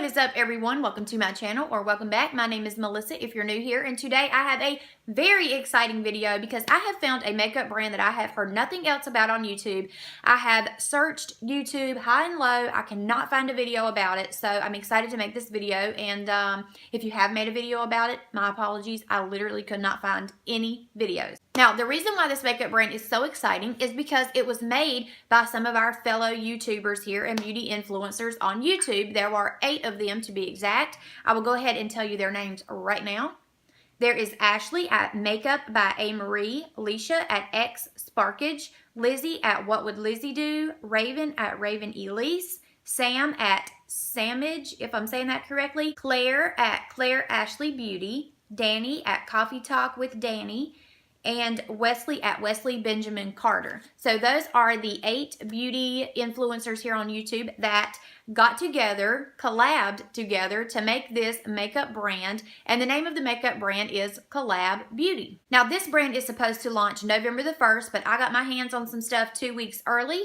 What is up, everyone? Welcome to my channel, or welcome back. My name is Melissa if you're new here, and today I have a very exciting video because I have found a makeup brand that I have heard nothing else about on YouTube. I have searched YouTube high and low. I cannot find a video about it, so I'm excited to make this video. And if you have made a video about it, my apologies. I literally could not find any videos. Now, the reason why this makeup brand is so exciting is because it was made by some of our fellow YouTubers here and beauty influencers on YouTube. There are 8 of them to be exact. I will go ahead and tell you their names right now. There is Ashley at Makeup by A. Marie, Leesha at X Sparkage, Lizzy at What Would Lizzy Do, Raven at Raven Elise, Sam at Samage, if I'm saying that correctly, Claire at Claire Ashley Beauty, Dani at Coffee Talk with Dani, and Wesley at Wesley Benjamin Carter. So those are the 8 beauty influencers here on YouTube that got together, collabed together to make this makeup brand, and the name of the makeup brand is Collab Beauty. Now, this brand is supposed to launch November the 1st, but I got my hands on some stuff 2 weeks early,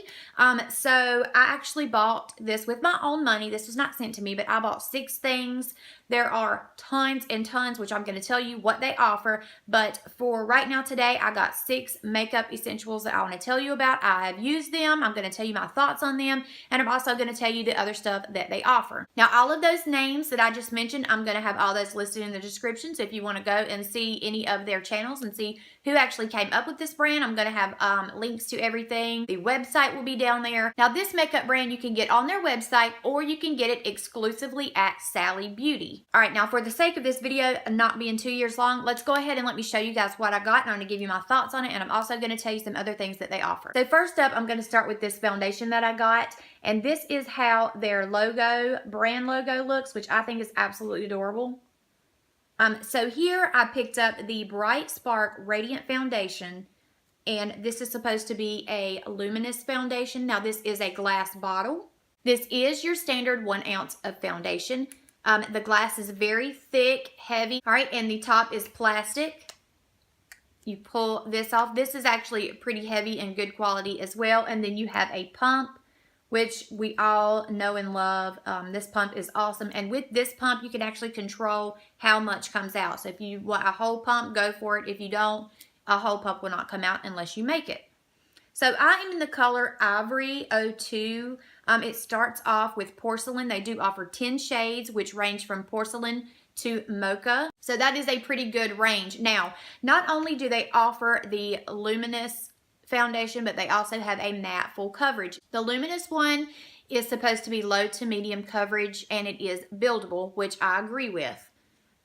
so I actually bought this with my own money. This was not sent to me, but I bought 6 things. There are tons and tons, which I'm going to tell you what they offer, but for right now today, I got 6 makeup essentials that I want to tell you about. I have used them. I'm going to tell you my thoughts on them, and I'm also going to tell you the other stuff that they offer. Now, all of those names that I just mentioned, I'm going to have all those listed in the description, so if you want to go and see any of their channels and see who actually came up with this brand, I'm going to have links to everything. The website will be down there. Now, this makeup brand you can get on their website, or you can get it exclusively at Saly Beauty. All right, now for the sake of this video not being 2 years long, let's go ahead and let me show you guys what I got, and I'm going to give you my thoughts on it, and I'm also going to tell you some other things that they offer. So first up, I'm going to start with this foundation that I got, and this is how their logo, brand logo looks, which I think is absolutely adorable. So here I picked up the Bright Spark Radiant Foundation, and this is supposed to be a luminous foundation. Now, this is a glass bottle. This is your standard 1 ounce of foundation. The glass is very thick, heavy. All right, and the top is plastic. You pull this off. This is actually pretty heavy and good quality as well. And then you have a pump, which we all know and love. This pump is awesome. And with this pump, you can actually control how much comes out. So if you want a whole pump, go for it. If you don't, a whole pump will not come out unless you make it. So I am in the color Ivory 02. It starts off with porcelain. They do offer 10 shades, which range from porcelain to mocha. So that is a pretty good range. Now, not only do they offer the luminous foundation, but they also have a matte full coverage. The luminous one is supposed to be low to medium coverage, and it is buildable, which I agree with.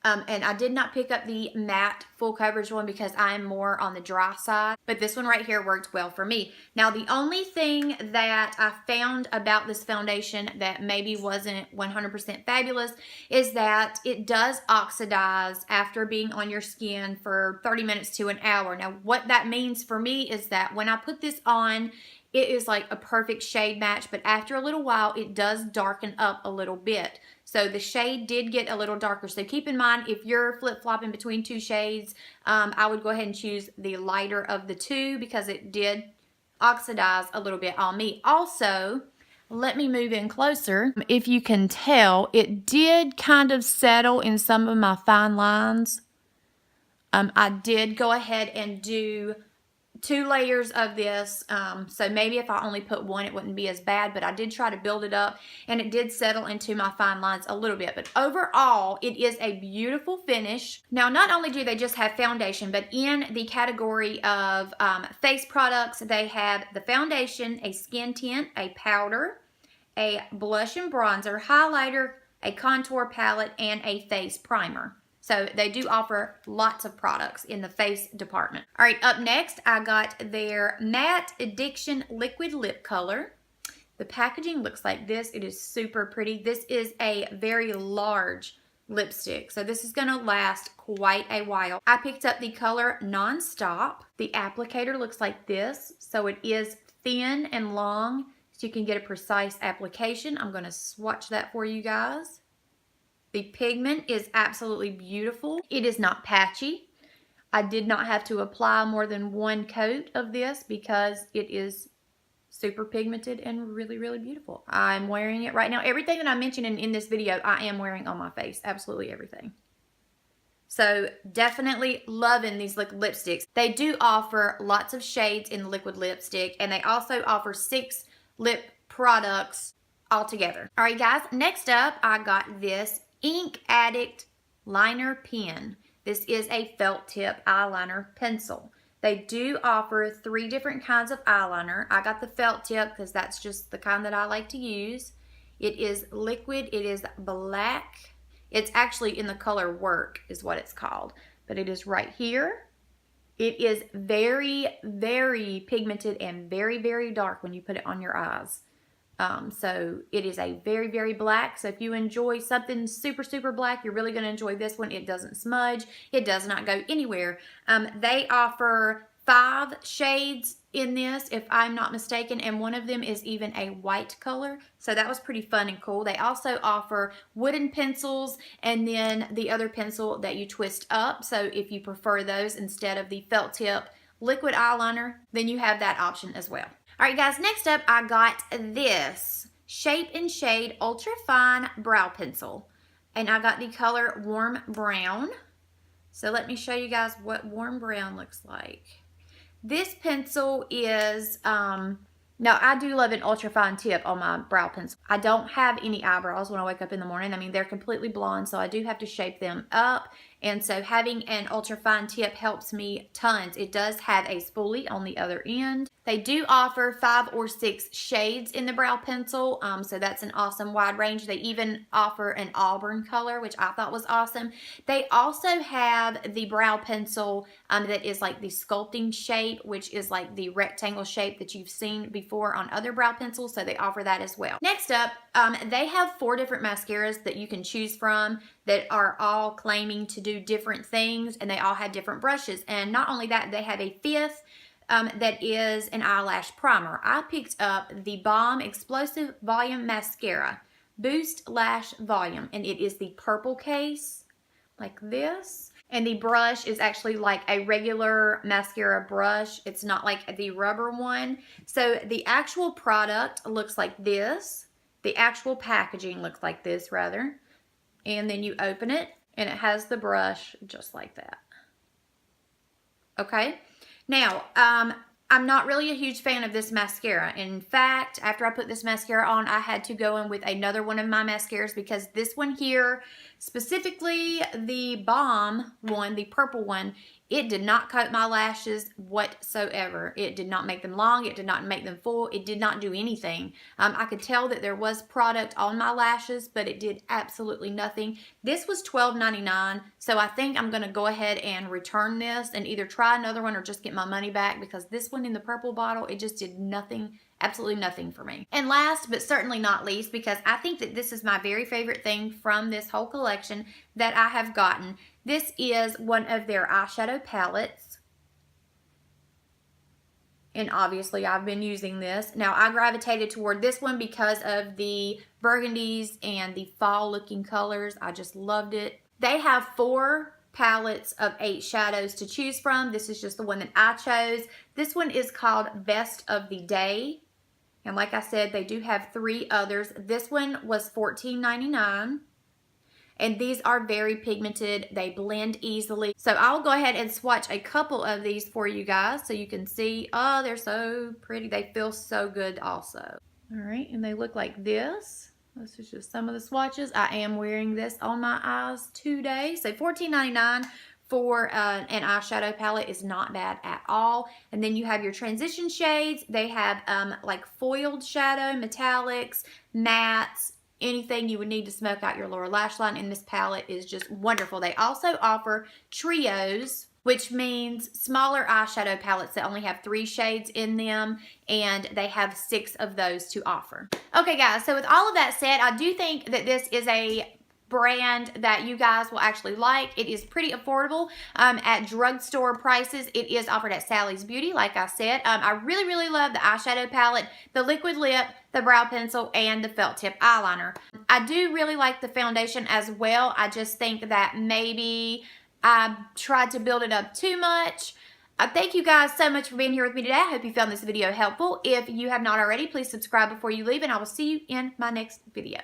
And I did not pick up the matte full coverage one because I am more on the dry side, but this one right here worked well for me. Now, the only thing that I found about this foundation that maybe wasn't 100% fabulous is that it does oxidize after being on your skin for 30 minutes to an hour. Now, what that means for me is that when I put this on, it is like a perfect shade match, but after a little while, it does darken up a little bit. So the shade did get a little darker. So keep in mind, if you're flip-flopping between 2 shades, I would go ahead and choose the lighter of the 2 because it did oxidize a little bit on me. Also, let me move in closer. If you can tell, it did kind of settle in some of my fine lines. I did go ahead and do 2 layers of this, so maybe if I only put 1, it wouldn't be as bad, but I did try to build it up, and it did settle into my fine lines a little bit, but overall, it is a beautiful finish. Now, not only do they just have foundation, but in the category of face products, they have the foundation, a skin tint, a powder, a blush and bronzer, highlighter, a contour palette, and a face primer. So they do offer lots of products in the face department. All right, up next, I got their Matte Addiction Liquid Lip Color. The packaging looks like this. It is super pretty. This is a very large lipstick, so this is going to last quite a while. I picked up the color Nonstop. The applicator looks like this, so it is thin and long, so you can get a precise application. I'm going to swatch that for you guys. The pigment is absolutely beautiful. It is not patchy. I did not have to apply more than 1 coat of this because it is super pigmented and really, really beautiful. I'm wearing it right now. Everything that I'm mentioning in this video, I am wearing on my face. Absolutely everything. So definitely loving these liquid lipsticks. They do offer lots of shades in the liquid lipstick, and they also offer 6 lip products altogether. All right, guys, next up, I got this Ink Addict liner pen. This is a felt tip eyeliner pencil. They do offer 3 different kinds of eyeliner. I got the felt tip because that's just the kind that I like to use. It is liquid. It is black. It's actually in the color Work is what it's called. But it is right here. It is very, very pigmented and very, very dark when you put it on your eyes. So it is a very, very black. So if you enjoy something super, super black, you're really going to enjoy this one. It doesn't smudge. It does not go anywhere. They offer 5 shades in this, if I'm not mistaken, and one of them is even a white color. So that was pretty fun and cool. They also offer wooden pencils and then the other pencil that you twist up. So if you prefer those instead of the felt tip liquid eyeliner, then you have that option as well. All right, guys, next up, I got this Shape and Shade Ultra Fine Brow Pencil. And I got the color Warm Brown. So let me show you guys what Warm Brown looks like. This pencil is, now I do love an ultra fine tip on my brow pencil. I don't have any eyebrows when I wake up in the morning. I mean, they're completely blonde, so I do have to shape them up. And so having an ultra fine tip helps me tons. It does have a spoolie on the other end. They do offer 5 or 6 shades in the brow pencil, so that's an awesome wide range. They even offer an auburn color, which I thought was awesome. They also have the brow pencil that is like the sculpting shape, which is like the rectangle shape that you've seen before on other brow pencils, so they offer that as well. Next up, they have 4 different mascaras that you can choose from that are all claiming to do different things, and they all have different brushes. And not only that, they have a 5th that is an eyelash primer. I picked up the Balm Explosive Volume Mascara, Boost Lash Volume, and it is the purple case, like this. And the brush is actually like a regular mascara brush. It's not like the rubber one. So the actual product looks like this. The actual packaging looks like this, rather. And then you open it, and it has the brush just like that. Okay? Now, I'm not really a huge fan of this mascara. In fact, after I put this mascara on, I had to go in with another one of my mascaras because this one here, specifically the Balm one, the purple one, it did not coat my lashes whatsoever. It did not make them long. It did not make them full. It did not do anything. I could tell that there was product on my lashes, but it did absolutely nothing. This was $12.99, so I think I'm going to go ahead and return this and either try another one or just get my money back because this one in the purple bottle, it just did nothing, absolutely nothing for me. And last but certainly not least, because I think that this is my very favorite thing from this whole collection that I have gotten, this is one of their eyeshadow palettes. And obviously I've been using this. Now I gravitated toward this one because of the burgundies and the fall looking colors. I just loved it. They have 4 palettes of 8 shadows to choose from. This is just the one that I chose. This one is called Best of the Day. And like I said, they do have 3 others. This one was $14.99. And these are very pigmented. They blend easily. So I'll go ahead and swatch a couple of these for you guys so you can see. Oh, they're so pretty. They feel so good also. All right, and they look like this. This is just some of the swatches. I am wearing this on my eyes today. So $14.99 for an eyeshadow palette is not bad at all. And then you have your transition shades. They have like foiled shadow, metallics, mattes, anything you would need to smoke out your lower lash line, and this palette is just wonderful. They also offer trios, which means smaller eyeshadow palettes that only have 3 shades in them, and they have 6 of those to offer. Okay guys, so with all of that said, I do think that this is a brand that you guys will actually like. It is pretty affordable at drugstore prices. It is offered at Saly's Beauty, like I said. I really, really love the eyeshadow palette, the liquid lip, the brow pencil, and the felt tip eyeliner. I do really like the foundation as well. I just think that maybe I tried to build it up too much. Thank you guys so much for being here with me today. I hope you found this video helpful. If you have not already, please subscribe before you leave, and I will see you in my next video.